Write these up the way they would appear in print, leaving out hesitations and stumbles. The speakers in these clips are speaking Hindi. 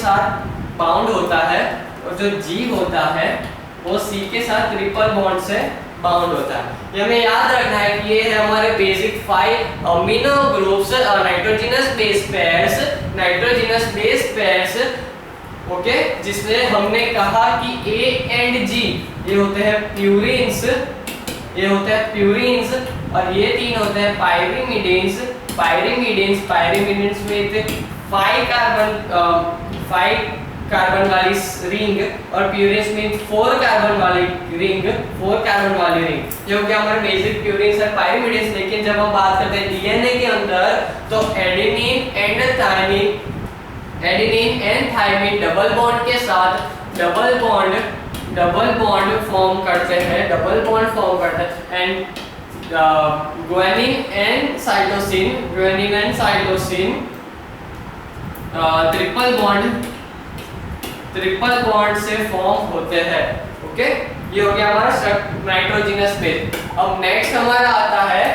साथ बाउंड होता है और जो G होता है वो C के साथ ट्रिपल बॉन्ड से बाउंड होता है। ये हमें याद रखना है कि ये है हमारे basic 5 amino groups nitrogenous base pairs okay, जिसमें हमने कहा कि A एंड G ये होते हैं प्यूरिन्स, और ये तीन होते हैं पायरिमिडीन्स में 5 कार्बन वाली रिंग और प्यूरिन्स में 4 कार्बन वाली रिंग। ये हो गया हमारे बेसिक प्यूरिन्स और पायरिमिडीन्स। लेकिन जब हम बात करते हैं डीएनए के अंदर तो adenine and thymine double bond के साथ डबल बॉन्ड फॉर्म करते हैं and guanine and cytosine triple bond से फॉर्म होते हैं। ओके, ये हो गया हमारा नाइट्रोजनस बेस। अब नेक्स्ट हमारा आता है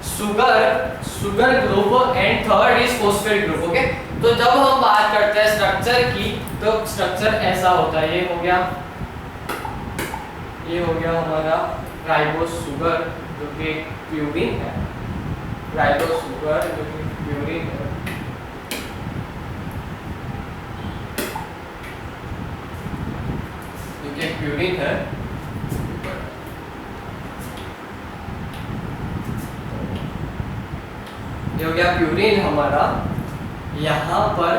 sugar group and third is phosphate group. Okay, तो जब हम बात करते हैं स्ट्रक्चर की तो स्ट्रक्चर ऐसा होता है। ये हो गया हमारा राइबोस सुगर जो कि प्यूरिन है, प्यूरिन है। ये हो गया प्यूरिन हमारा। यहाँ पर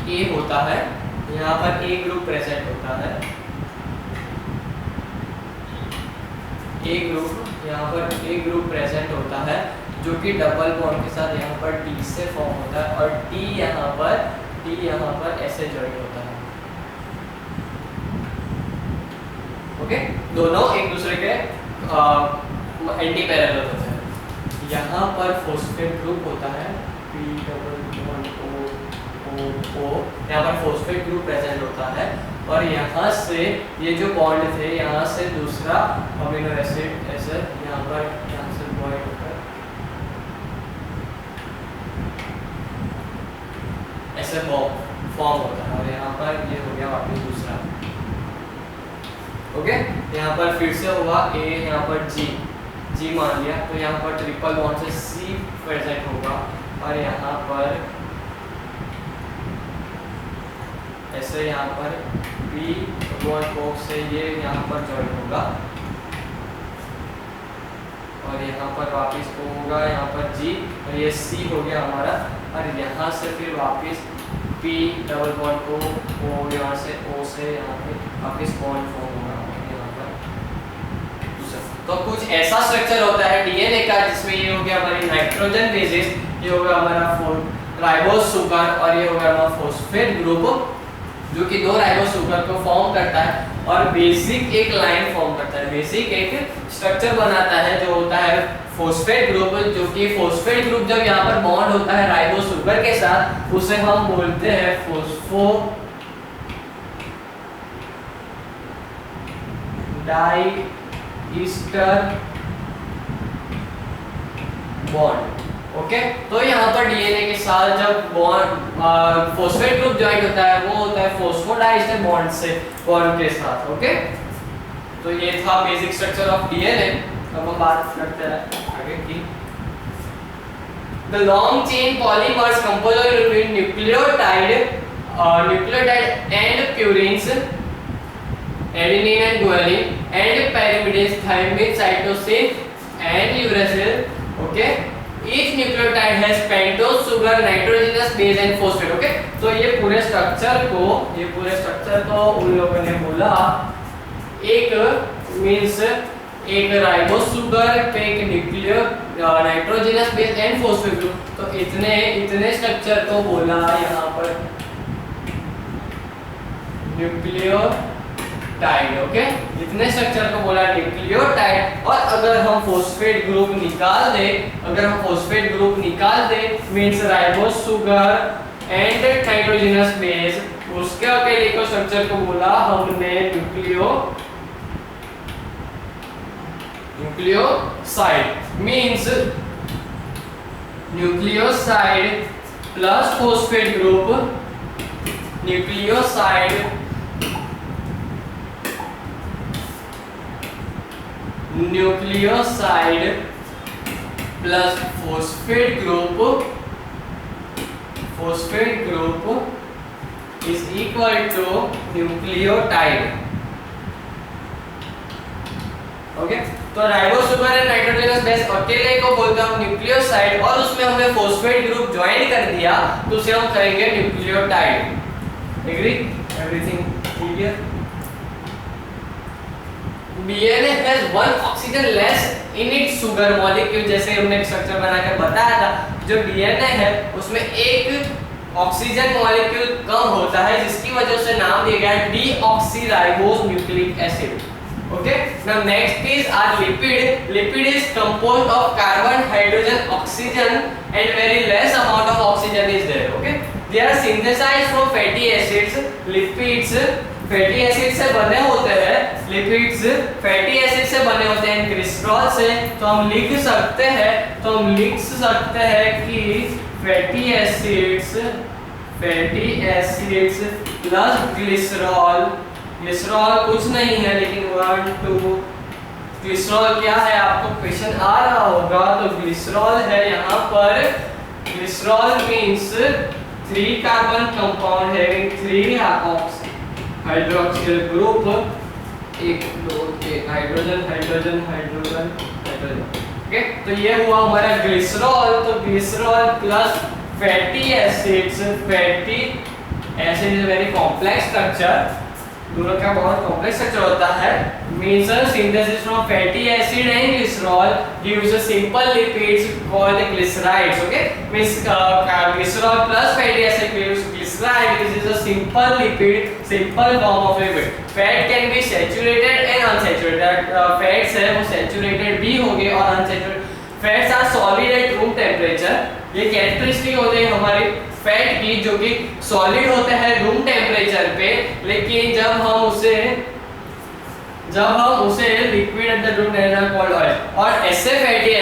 A होता है, यहाँ पर A ग्रुप प्रेजेंट होता है, A ग्रुप प्रेजेंट होता है जो कि डबल बॉन्ड के साथ यहाँ पर D से फॉर्म होता है और D यहाँ पर ऐसे जॉइंट होता है। ओके, दोनों एक दूसरे के एंटी पैरेलल होते हैं। यहाँ पर फॉस्फेट ग्रुप होता है P डबल बॉन्ड O, यहाँ पर फॉस्फेट ग्रुप प्रेजेंट होता है और यहाँ से ये जो बॉन्ड थे यहाँ से दूसरा अमीनो एसिड ऐसे यहाँ से बॉन्ड होकर ऐसे फॉर्म होता है और यहाँ पर ये हो गया वापस दूसरा। ओके, यहाँ पर फिर से हुआ A, यहाँ पर G मान लिया तो यहाँ पर ट्रिपल बॉन्ड से C प्रेजेंट होगा और यहाँ पर ऐसे यहाँ पर B बॉन्ड O से ये यहाँ पर जॉइन होगा और यहाँ पर वापस O होगा, यहाँ पर G और ये C हो गया हमारा और यहाँ से फिर वापस P डबल बॉन्ड O यहाँ से O से यहाँ पे वापस बॉन्ड फॉर्म होगा यहाँ पर। तो कुछ ऐसा स्ट्रक्चर होता है डीएनए का जिसमें ये हो गया हमारी नाइट्रोजन बेसिस, ये होगा हमारा राइबोस सुगर और ये होगा हमारा फॉस्फेट ग्रुप जो कि 2 राइबोस सुगर को फॉर्म करता है और बेसिक एक लाइन फॉर्म करता है, बेसिक एक स्ट्रक्चर बनाता है जो होता है फॉस्फेट ग्रुप। जो कि फॉस्फेट ग्रुप जब यहाँ पर बॉन्ड होता है राइबोस सुगर के साथ उसे हम बोलते हैं फॉस्फो डाइईस्टर बॉन्ड। ओके, तो यहाँ पर डीएनए के साथ जब बॉन्ड फॉस्फेट ग्रुप ज्वाइन होता है वो होता है फॉस्फोडाइस्टर बॉन्ड से बॉन्ड के साथ। ओके, तो ये था बेसिक स्ट्रक्चर ऑफ डीएनए। अब हम बात करते हैं आगे की। The long chain polymers compose of nucleotide and purines adenine and guanine and pyrimidines thymine cytosine and uracil. Okay, each nucleotide has pentose sugar nitrogenous base and phosphate. Okay, तो ये पूरे स्ट्रक्चर को उन लोगों ने बोला एक मींस एक राइबोस सुगर पे एक nucleo nitrogenous base and phosphate group. तो इतने स्ट्रक्चर को बोला यहाँ पर न्यूक्लियोटाइड। ओके, इतने स्ट्रक्चर को बोला न्यूक्लियोटाइड। और अगर हम फॉस्फेट ग्रुप निकाल दे means ribose sugar and nitrogenous base, उसके अकेले को स्ट्रक्चर को बोला हमने nucleoside. Means nucleoside plus phosphate group, nucleoside plus phosphate group is equal to nucleotide. Okay, तो राइबोसुगर एंड नाइट्रोजनस बेस अकेले को बोलते हैं हम न्यूक्लियोसाइड, और उसमें हमने फॉस्फेट ग्रुप ज्वाइन कर दिया तो उसे हम कहेंगे nucleotide. Agree? Everything clear? DNA has one oxygen less in its sugar molecule, जैसे हमने स्ट्रक्चर बना के बताया था, जो DNA है उसमें एक ऑक्सीजन मॉलिक्यूल कम होता है, जिसकी वजह से नाम दिया गया है deoxyribose nucleic acid. Okay, now next is our lipid. Lipid is composed of carbon, hydrogen, oxygen, and very less amount of oxygen is there. Okay, they are synthesized from fatty acids. Lipids fatty acid से बने होते हैं, लिपिड्स फैटी एसिड से बने होते हैं ग्लिसरॉल से। तो हम लिख सकते हैं कि fatty acids plus glycerol. Glycerol कुछ नहीं है लेकिन 1 2 ग्लिसरॉल क्या है आपको क्वेश्चन आ रहा होगा, तो ग्लिसरॉल है यहाँ पर। Glycerol means 3 carbon compound having 3 hydroxyl group, 1 2 3 hydrogen. Okay, तो ये हुआ हमारा ग्लिसरॉल। तो glycerol plus fatty acids, fatty acid is very complex structure, दोनों का बहुत कॉम्प्लेक्स स्ट्रक्चर होता है। Means synthesis from fatty acid and glycerol gives a simple lipids called glycerides. Okay, means glycerol plus fatty acid gives glyceride, this is a simple lipid, simple form of lipid. Fat can be saturated and unsaturated. Fats है वो सैचुरेटेड भी होंगे और unsaturated. Fats are solid at room temperature. ये कैरेक्टरिस्टिक होते हैं हमारी फैट की, जो कि सॉलिड होते हैं रूम टेम्परेचर पे, लेकिन जब हम उसे liquid at the room temperature called oil. और ऐसे फैटी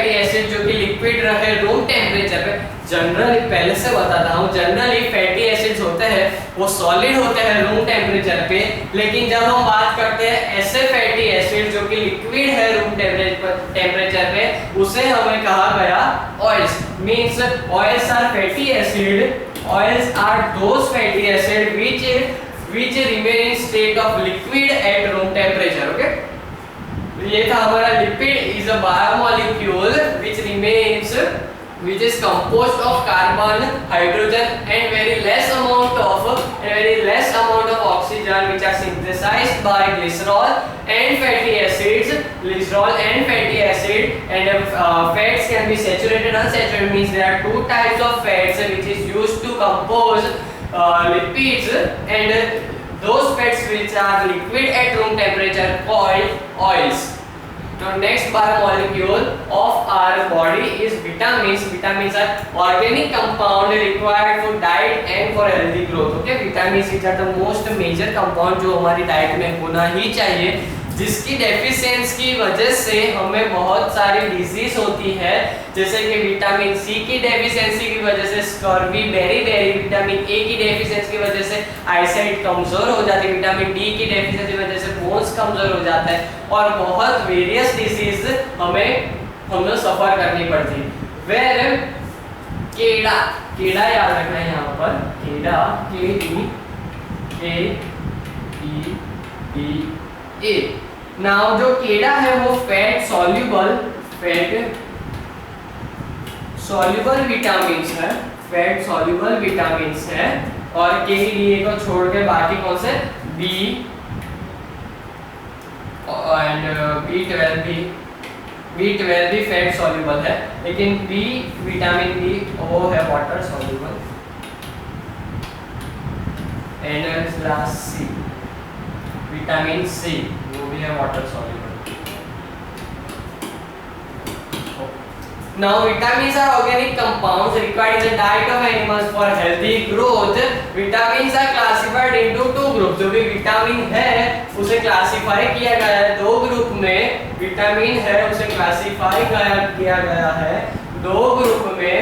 एसिड जो कि लिक्विड रहे रूम टेम्परेचर पे, जनरली पहले से बताता हूँ, जनरली फैटी एसिड्स होते हैं वो सॉलिड होते हैं रूम टेम्परेचर पे, लेकिन जब हम बात करते हैं ऐसे फैटी एसिड जो कि लिक्विड है रूम टेम्परेचर पे, उसे हमें कहा गया oils. Means oils are fatty acid, oils are those fatty acid which remain in state of liquid at room temperature. Okay, ये था हमारा lipid is a biomolecule which is composed of carbon, hydrogen and very less amount of oxygen, which are synthesized by glycerol and fatty acids. Glycerol and fatty acid, and fats can be saturated, unsaturated, means there are 2 types of fats which is used to compose lipids, and those fats which are liquid at room temperature called oils. Now next biomolecule of our body is vitamins. Vitamins are organic compound required for diet and for healthy growth. Okay, vitamins are the most major compound जो हमारी डाइट में होना ही चाहिए, जिसकी डेफिशिएंसी की वजह से हमें बहुत सारी डिजीज होती है, जैसे कि विटामिन सी की डेफिशिएंसी की वजह से स्कर्वी, बेरी, विटामिन ए की डेफिशिएंसी की वजह से आईसाइट कमजोर हो जाती है, विटामिन डी की डेफिशिएंसी की वजह से बोन्स कमजोर हो जाता है, और बहुत वेरियस डिजीज हमें सफर करनी पड़ती है। वेर केड़ा याद रखना है यहाँ पर, केड़ा KEDA। नाउ जो केड़ा है वो फैट सॉल्युबल विटामिन्स है, और KEDA को छोड़ के बाकी कौन से बी एंड B12 भी फैट सॉल्युबल है, लेकिन विटामिन बी वो है water soluble, and last vitamin C वो भी है water soluble. Now vitamins are organic compounds required in the diet of animals for healthy growth. Vitamins are classified into 2 groups. जो भी विटामिन है उसे क्लासिफाई किया गया है 2 ग्रुप में। विटामिन है उसे क्लासिफाई किया गया है 2 ग्रुप में।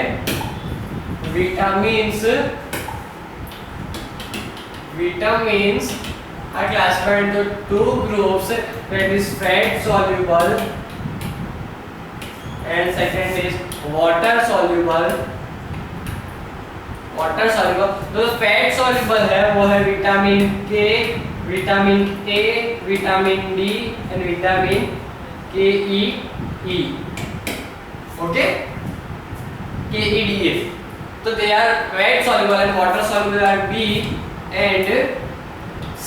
vitamins are classified into two groups, that is fat soluble and second is water soluble. तो फैट सॉल्युबल है वो है vitamin K, vitamin A, vitamin D and vitamin K E E, okay, K E D A. तो they are fat soluble and water soluble are B and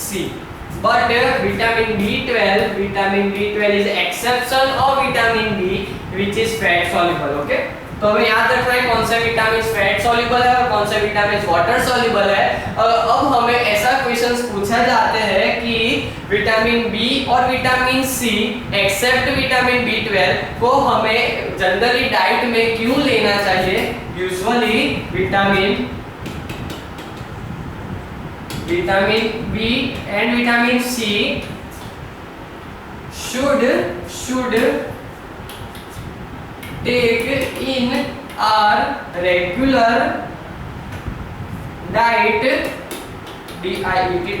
C. But vitamin B12 is exception of vitamin D which is fat soluble. Okay, तो हमें याद रखना है कौन सा विटामिन फैट सॉल्युबल है और कौन सा विटामिन वाटर सॉल्युबल है. अब हमें ऐसा क्वेश्चंस पूछा जाते हैं कि विटामिन बी और vitamin C except vitamin B12 को हमें जनरली डाइट में क्यों लेना चाहिए. Usually vitamin B and vitamin C should take in our regular diet,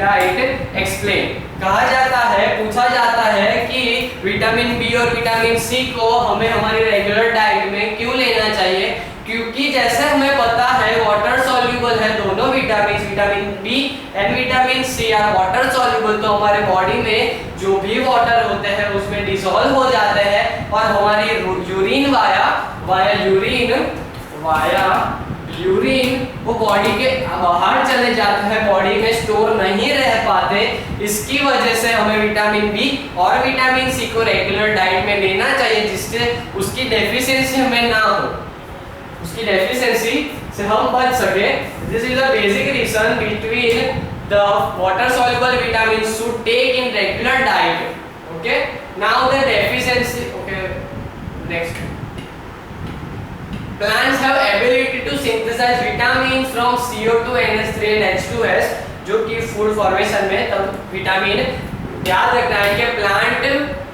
diet. Explain. कहा जाता है, पूछा जाता है कि विटामिन बी और विटामिन सी को हमें हमारी रेगुलर डाइट में क्यों लेना चाहिए. क्योंकि जैसे हमें पता है वाटर सॉल्युबल है दोनों vitamin B and vitamin C are water soluble. तो हमारे बॉडी में जो भी वाटर होते हैं उसमें डिसॉल्व हो जाते हैं और हमारी यूरिन वाया यूरिन वो बॉडी के बाहर चले जाते हैं, बॉडी में स्टोर नहीं रह पाते. इसकी वजह से हमें विटामिन बी और विटामिन सी को रेगुलर डाइट में लेना चाहिए जिससे उसकी डेफिशिएंसी हमें ना हो, उसकी डेफिशिएंसी से हम बच सके. This is the basic reason between the water soluble vitamin should take in regular diet. Okay, now the deficiency. Okay, next. Plants have ability to synthesize vitamins from CO2, NH3 and H2S, जो कि फूड फॉर्मेशन में तब विटामिन. याद रखना है कि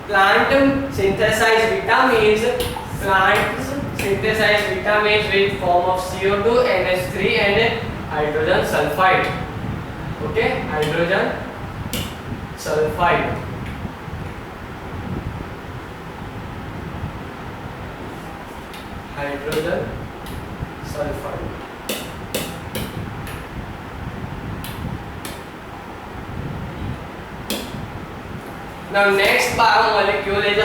plant synthesize vitamins with form of CO2, NH3 and hydrogen sulfide. Okay, hydrogen sulfide. Now next biomolecule is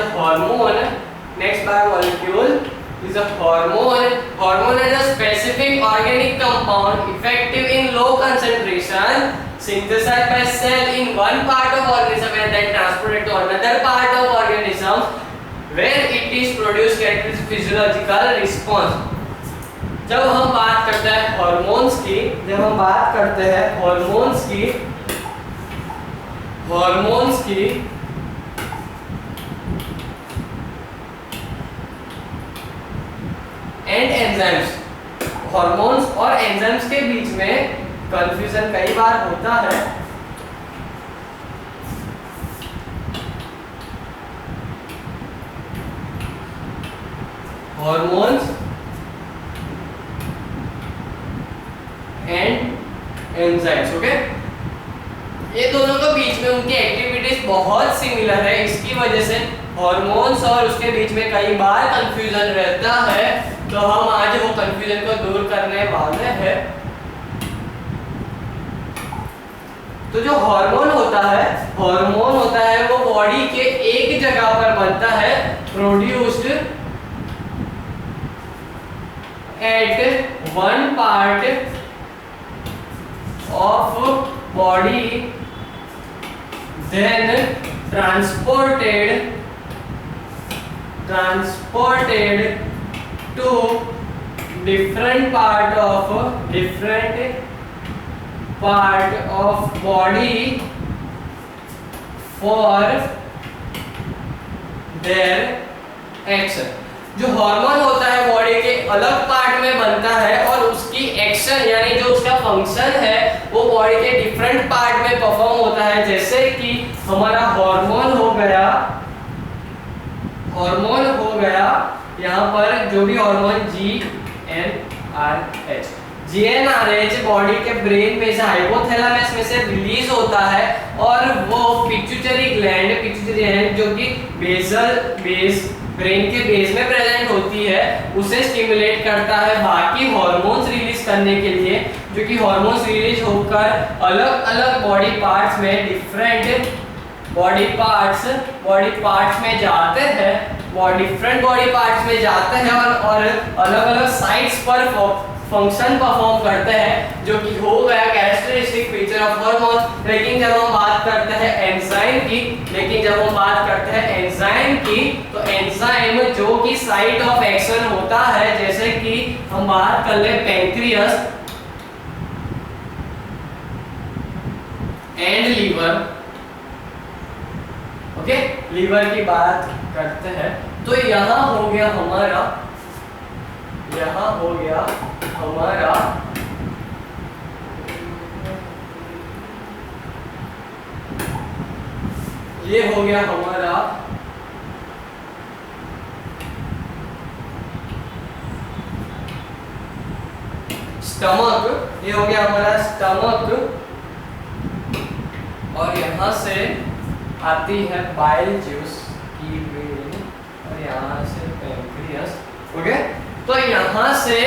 a hormone. Hormone is a specific organic compound effective in low concentration, synthesized by cell in one part of organism and then transported to another part of organism where it is produced at its physiological response. जब हम बात करते हैं हॉर्मोन्स की, एंड एंजाइम्स. हॉर्मोन्स और एंजाइम्स के बीच में कंफ्यूजन कई बार होता है. Hormones and enzymes. ओके, ये दोनों के बीच में उनकी एक्टिविटीज बहुत सिमिलर है. इसकी वजह से हॉर्मोन्स और उसके बीच में कई बार कंफ्यूजन रहता है. तो हम आज वो कंफ्यूजन को दूर करने वाले हैं. तो जो हार्मोन होता है वो बॉडी के एक जगह पर बनता है, produced at one part of body, then transported to different part of body for their action. जो हार्मोन होता है बॉडी के अलग पार्ट में बनता है और उसकी एक्शन यानी जो उसका फंक्शन है वो बॉडी के डिफरेंट पार्ट में परफॉर्म होता है. जैसे कि हमारा हार्मोन हो गया यहाँ पर जो भी हार्मोन GnRH, GnRH बॉडी के ब्रेन में से हाइपोथैलेमस में से रिलीज होता है और वो पिट्यूटरी ग्लैंड जो कि बेस ब्रेन के बेस में प्रेजेंट होती है उसे स्टिमुलेट करता है बाकी हार्मोन्स रिलीज करने के लिए, जो कि हार्मोन्स रिलीज होकर अलग अलग बॉडी पार्ट्स में डिफरेंट बॉडी पार्ट्स में जाते हैं, डिफरेंट बॉडी पार्ट्स में जाते हैं और अलग अलग साइट्स पर फंक्शन परफॉर्म करते हैं, जो कि हो गया कैरेक्टरिस्टिक फीचर ऑफ हार्मोन। लेकिन जब हम बात करते हैं एंजाइम की तो एंजाइम जो कि साइट ऑफ एक्शन होता है, जैसे कि हम बात कर ले pancreas and liver, okay liver की बात करते हैं तो यहाँ हो गया हमारा ये हो गया हमारा स्टमक, ये हो गया हमारा स्टमक और यहाँ से आती है बाइल जूस की वेन और यहाँ से पैंक्रियास, ओके। तो यहाँ से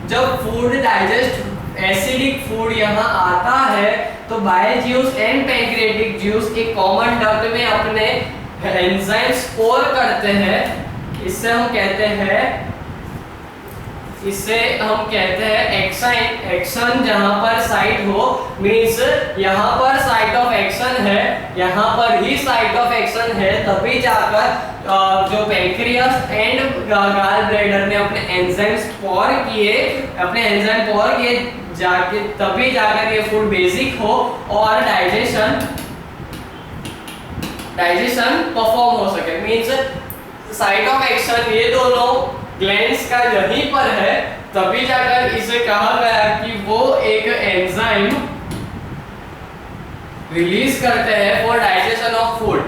जब फूड डाइजेस्ट एसिडिक फूड यहाँ आता है तो bile juice and pancreatic juice एक कॉमन डक्ट में अपने एंजाइम स्टोर करते हैं। इससे हम कहते हैं एक्शन जहां पर साइट हो, मींस यहाँ पर साइट ऑफ एक्शन है, यहाँ पर ही साइट ऑफ एक्शन है, तभी जाकर जो पैंक्रियास एंड गॉल ब्लैडर ने अपने एंजाइम स्टोर किए जाके तभी जाकर ये फूड बेसिक हो और डाइजेशन परफॉर्म हो सके। मींस साइट ऑफ एक्शन ये दोनों ग्लैंड्स का यहीं पर है, तभी जाकर इसे कहा गया कि वो एक एंजाइम रिलीज करते हैं for digestion of food.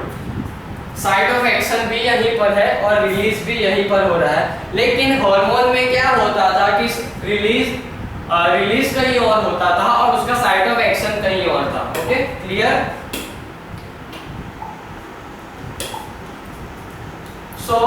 Site of action भी यहीं पर है और रिलीज भी यहीं पर हो रहा है। लेकिन हार्मोन में क्या होता था कि रिलीज कहीं और होता था और उसका साइट ऑफ एक्शन कहीं और था। Okay clear? सो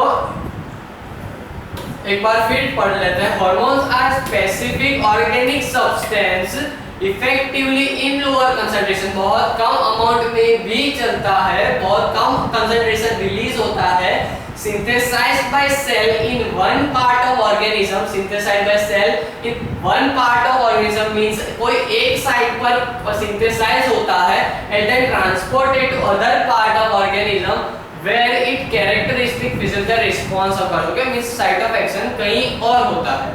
एक बार फिर पढ़ लेते हैं। Hormones are specific organic substance effectively in lower concentration, बहुत कम अमाउंट में भी चलता है, बहुत कम कंसंट्रेशन रिलीज होता है। Synthesized by cell in one part of organism, synthesized by cell in one part of organism means कोई एक साइट पर सिंथेसाइज होता है and then transported to other part of organism where it characteristic physical response occurs, okay means site of action कहीं और होता है।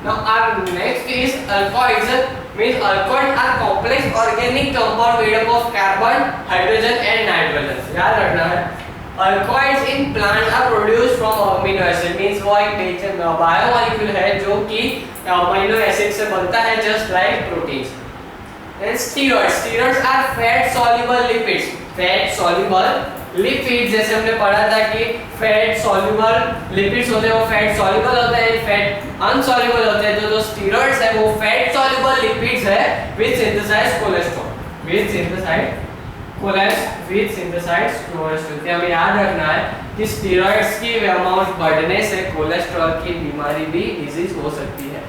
Now our next is alkaloids, means alkaloids are complex organic compound made up of carbon, hydrogen and nitrogen। याद रखना है alkaloids in plants are produced from amino acid, means वो एक नेचर बायोमोलिक्यूल है जो कि अमीनो एसिड से बनता है just like proteins। Then steroids are fat soluble lipids, fat soluble lipid, जैसे हमने पढ़ा था कि फैट सॉल्युबल लिपिड्स होते हैं वो फैट सॉल्युबल होते हैं, फैट अनसॉल्युबल होते हैं। तो जो स्टेरॉइड्स है वो फैट सॉल्युबल लिपिड्स है विद सिंथेसाइज्ड कोलेस्ट्रॉल, कोलेस्ट्रॉल। हमें याद रखना है कि स्टेरॉइड्स की अमाउंट बढ़ने से कोलेस्ट्रॉल की बीमारी भी डिजीज हो सकती है।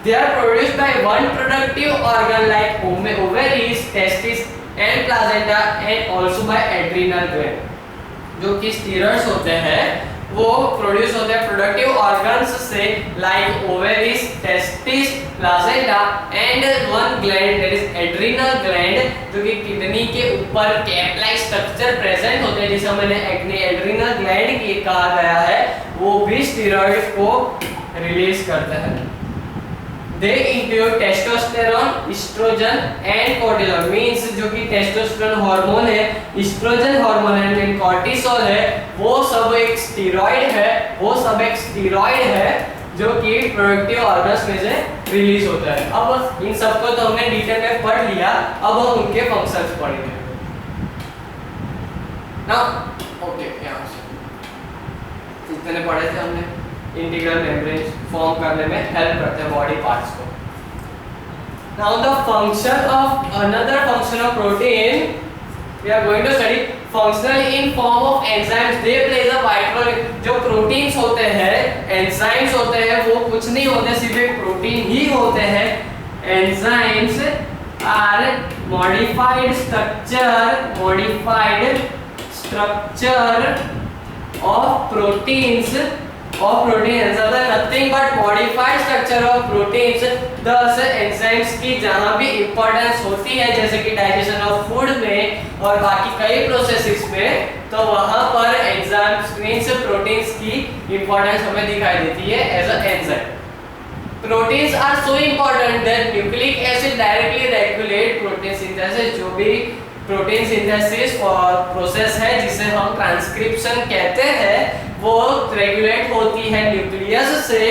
They are produced by one productive organ like ovaries, testes and placenta and also by adrenal gland। जो कि स्टेरॉइड्स होते हैं वो प्रोड्यूस होते हैं प्रोडक्टिव ऑर्गन्स से like ovaries, testis, placenta and one gland that is adrenal gland, जो कि किडनी के ऊपर कैप लाइक स्ट्रक्चर प्रेजेंट होते हैं जिसे मैंने एड्रिनल ग्लैंड की कहा गया है, वो भी स्टेरॉइड्स को रिलीज करते हैं। They include testosterone, estrogen and cortisol, means जो कि टेस्टोस्टेरोन हार्मोन है, एस्ट्रोजन हार्मोन है, कॉर्टिसोल है, वो सब एक स्टेरॉइड है जो कि प्रोडक्टिव ऑर्गन्स में से रिलीज होता है। अब इन सबको तो हमने डिटेल में पढ़ लिया, अब हम उनके फंक्शंस पढ़ेंगे ना। ओके यहाँ से इतने पढ़े थे हमने। इंटीग्रल मेम्ब्रेन फॉर्म करने में हेल्प करते हैं बॉडी पार्ट्स को। Now the function of another function of protein we are going to study functional in form of enzymes. They plays a vital role. जो प्रोटीन्स होते हैं, एंजाइम्स होते हैं, वो कुछ नहीं होते, सिर्फ एक प्रोटीन ही होते हैं. Enzymes are modified structure of proteins. Nothing but modified structure of proteins. Thus enzymes की जहाँ भी importance होती है, जैसे कि digestion of food में और बाकी कई processes में, तो वहाँ पर enzymes means proteins की importance हमें दिखाई देती है as a enzyme. Proteins are so important that nucleic acid directly regulate protein synthesis. जो भी प्रोटीन सिंथेसिस प्रोसेस है जिसे हम ट्रांसक्रिप्शन कहते हैं, वो रेगुलेट होती है न्यूक्लियस से.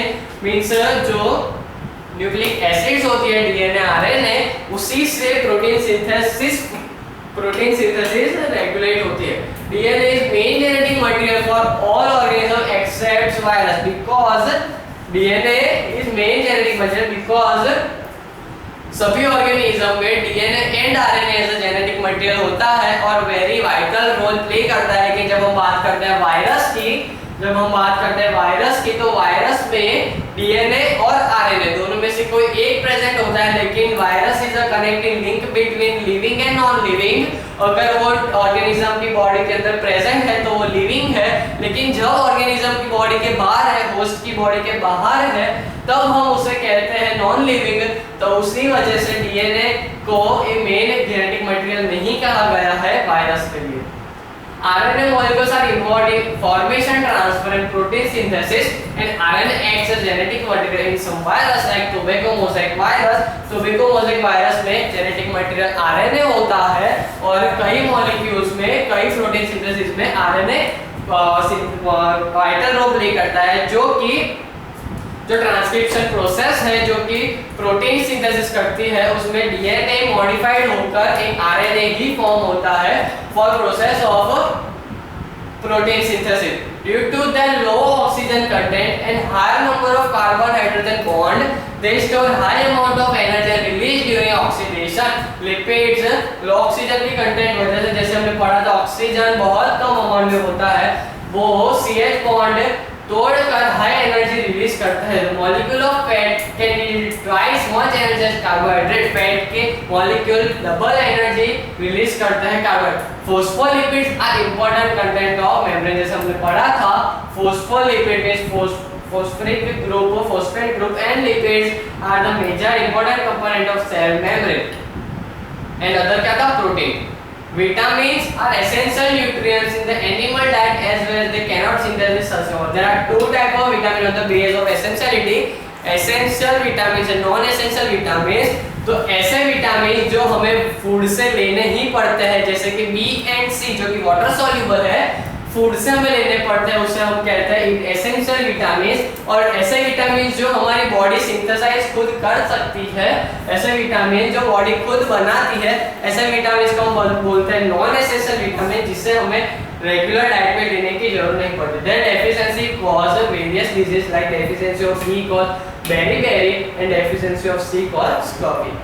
मींस जो न्यूक्लिक एसिड्स होती है डीएनए आरएनए, उसी से प्रोटीन सिंथेसिस रेगुलेट होती है. DNA is main genetic material for all organism except virus. Because DNA is main genetic material, because सभी ऑर्गेनिज्म में DNA and RNA as a genetic material होता है और वेरी वाइटल रोल प्ले करता है. कि जब हम बात करते हैं वायरस की, तो वायरस में डीएनए और आरएनए दोनों में से कोई एक प्रेजेंट होता है, लेकिन virus is a connecting link between living and non living. अगर वो ऑर्गेनिज्म की बॉडी के अंदर प्रेजेंट है तो वो लिविंग है, लेकिन जब ऑर्गेनिज्म की बॉडी के बाहर है, होस्ट की बॉडी के बाहर है, तब हम उसे कहते हैं नॉन लिविंग. तो उसी वजह से डीएनए को एक मेन जेनेटिक मटेरियल नहीं कहा गया है वायरस के लिए. RNA molecules are involved in formation, transfer and protein synthesis, and RNA acts as genetic material in some virus like tobacco mosaic virus. Tobacco mosaic virus में genetic material RNA होता है और कई molecules में, कई protein synthesis में RNA vital रोल प्ले करता है. जो ट्रांसक्रिप्शन प्रोसेस है, जो कि प्रोटीन सिंथेसिस करती है, उसमें डीएनए मॉडिफाइड होकर एक आरएनए ही फॉर्म होता है for process of protein synthesis. Due to the low oxygen content and higher number of carbon hydrogen bond, they store high amount of energy release during oxidation. Lipids low oxygen की कंटेंट वजह से, जैसे हमने पढ़ा था, ऑक्सीजन बहुत कम अमाउंट में होता है, वो CH बॉन्ड तोड़कर हाई एनर्जी रिलीज करता है. Molecule of fat can yield twice much energy as carbohydrate. Fat के मॉलिक्यूल डबल एनर्जी रिलीज करते हैं carbohydrate. Phospholipids are important content of membrane. जैसे हमने पढ़ा था, phospholipid means phosphoric group, phosphate group and lipids are the major important component of cell membrane. And other क्या था? Protein. Vitamins are essential nutrients in the animal diet as well as they cannot synthesize such. There are two type of vitamins on the base of essentiality. Essential vitamins and non-essential vitamins. तो ऐसे विटामिन जो हमें फूड से लेने ही पड़ते हैं, जैसे कि बी एंड सी जो कि वाटर सॉल्युबल है, फूड से हमें लेने पड़ते हैं, उसे हम कहते हैं एसेंशियल विटामिन. और ऐसे विटामिन जो हमारी बॉडी सिंथेसाइज खुद कर सकती है, ऐसे विटामिन जो बॉडी खुद बनाती है, ऐसे विटामिन को हम बोलते हैं नॉन एसेंशियल विटामिन, जिससे हमें रेगुलर डाइट में लेने की जरूरत नहीं पड़ती. Their deficiency cause various disease like deficiency of B cause beri and deficiency of C cause scurvy.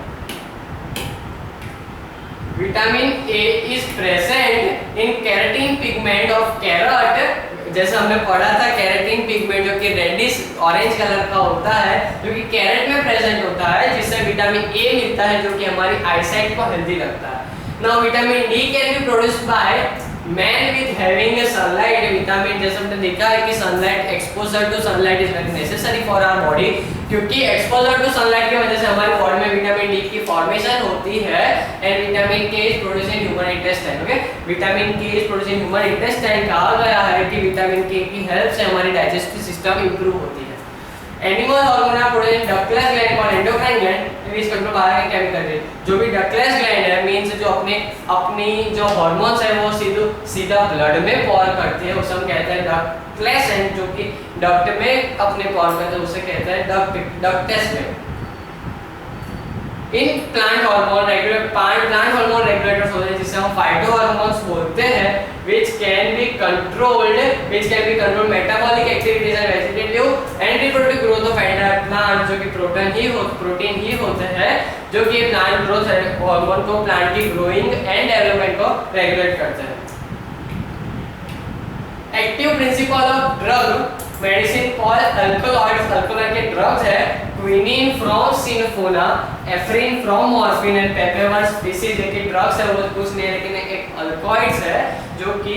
Vitamin A is present in keratin pigment of carrot. जैसे हमने पढ़ा था, केराटिन पिगमेंट जो कि रेडिश ऑरेंज कलर का होता है, जो कि कैरेट में प्रेजेंट होता है, जिससे विटामिन ए मिलता है, जो कि हमारी आईसाइट को हेल्दी रखता है. Now vitamin D can be produced by man with having sunlight. Vitamin, जैसे हमने देखा है कि sunlight, exposure to sunlight is very necessary for our body, क्योंकि एक्सपोजर टू सनलाइट की वजह से हमारी बॉडी में विटामिन डी की फॉर्मेशन होती है. And vitamin K is produced in human intestine. Okay, vitamin K is produced in human intestine. कहा गया है कि विटामिन के की हेल्प से हमारी डाइजेस्टिव सिस्टम इंप्रूव होती है. Animal hormone are produced in ductless gland और एंडोक्राइन ग्लैंड. इस कंट्रोल बाहर के केमिकल है, जो भी डक्टलेस ग्लैंड है, मींस जो अपनी जो हार्मोन्स है वो सीधा ब्लड में पॉर करती है, उसे हम कहते हैं डक्टलेस. एंड जो कि डक्ट में अपने पॉर करते हैं, उसे कहते हैं डक्टेस में. इन प्लांट हार्मोन रेगुलेटर्स होते हैं, जिसे हम फाइटो हार्मोन्स बोलते हैं. which can be controlled metabolic activities and vegetative and reproductive growth of entire plant, जो कि प्रोटीन ही होते हैं जो कि प्लांट ग्रोथ हार्मोन को, प्लांट की ग्रोइंग एंड डेवलपमेंट को रेगुलेट करते हैं। Active principle of drug medicine called alkaloids, alkaloid के ड्रग्स है quinine from cinchona, ephedrine from morphine and papaver species के ड्रग्स है, वो कुछ नहीं है लेकिन एक अल्कलॉइड्स है जो कि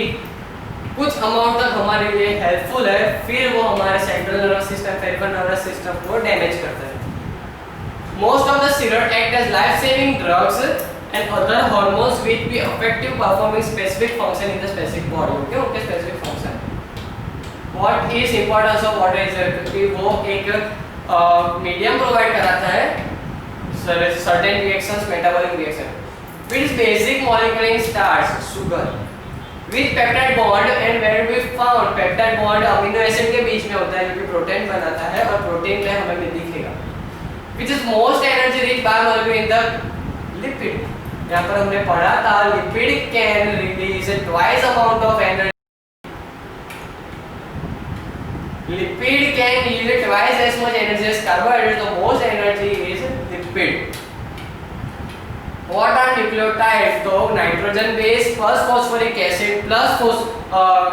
कुछ अमाउंट तक हमारे लिए हेल्पफुल है, फिर वो हमारे central nervous system, peripheral nervous system को डैमेज करते हैं। Most of the steroid act as life saving drugs and other hormones which be effective performing specific function in the specific body, okay, उनके specific function। what is importance of water is कि वो एक मीडियम प्रोवाइड कराता है certain reactions, metabolic reaction with basic molecule in starch, sugar with peptide bond and where we found peptide bond amino acid के बीच में होता है जो कि प्रोटीन बनाता है और प्रोटीन में हमें दिखेगा which is most energy rich biomolecule in the lipid। यहाँ पर हमने पढ़ा था lipid can release twice amount of energy, lipid can yield twice as much energy as carbohydrate, the most energy is lipid। what are nucleotides? तो nitrogen base plus phosphoric acid plus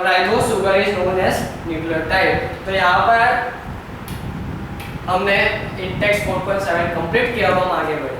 ribose sugar is known as nucleotide. तो यहाँ पर हमने टेक्स्ट 4.7 कंप्लीट किया, हम आगे बढ़े।